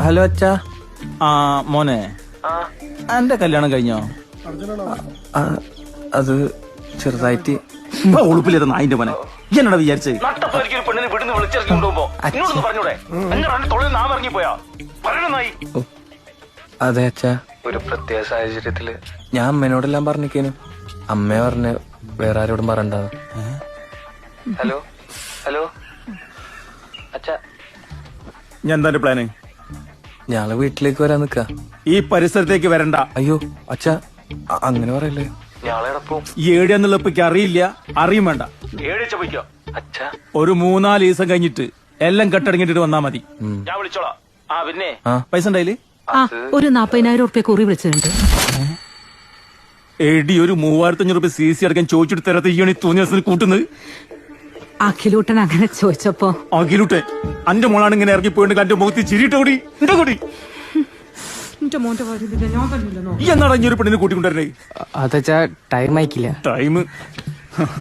Hello അച്ഛാ. മോനെ, എന്റെ കല്യാണം കഴിഞ്ഞോ? അത് ചെറുതായിട്ട്. ഉളുപ്പില്ലേ നായിന്റെ മോനെ, എന്നോട് വിചാരിച്ചേ പെണ്ണിനെ വീട്ടിൽ നിന്ന് വിളിച്ചിറക്കി കൊണ്ടുപോകുമ്പോ പറഞ്ഞൂടെ? ഇറങ്ങിപ്പോയാ പറയണായി. അതെ അച്ഛാ, ഒരു പ്രത്യേക സാഹചര്യത്തില് ഞാൻ അമ്മേനോടെല്ലാം പറഞ്ഞേക്കേനു. അമ്മ പറഞ്ഞ വേറെ ആരോടും പറയണ്ടാന്ന്. ഹലോ ഹലോ അച്ഛാ, ഞാൻ എന്താ പ്ലാന്? ഞാളെ വീട്ടിലേക്ക് വരാൻ നിക്ക. ഈ പരിസരത്തേക്ക് വരണ്ട. അയ്യോ അച്ഛാ, അങ്ങനെ പറയല്ലേ. ഏടിയാന്നുള്ള ഇപ്പൊക്ക് അറിയില്ല, അറിയും വേണ്ട. ഏടിച്ചോ അച്ഛാ, ഒരു 3-4 ദിവസം കഴിഞ്ഞിട്ട് എല്ലാം കെട്ടടങ്ങിട്ട് വന്നാ മതി. ഞാൻ വിളിച്ചോളാം. പിന്നെ പൈസ ഉണ്ടായില്ലേ? ഒരു 40,000 ഉറുപ്പ്യ കുറി വിളിച്ചിട്ടുണ്ട്. എടി, ഒരു 3,500 രൂപ CC അടക്കാൻ ചോദിച്ചിട്ട് തരാത്ത ഈ തോന്നിയ ദിവസം കൂട്ടുന്നത്. അഖിലൂട്ടൻ അങ്ങനെ ചോദിച്ചപ്പോ അഖിലൂട്ടെ, അന്റെ മോളാണ് ഇങ്ങനെ ഇറങ്ങി പോയിട്ട് എന്റെ മുഖത്ത് ചിരിട്ടോടി കൂടി. ഈ എന്നാണ് ഒരു പെണ്ണിനെ കൂട്ടിക്കൊണ്ടിരുന്നേ? അതച്ചാ ടൈം ആയിക്കില്ല. ടൈം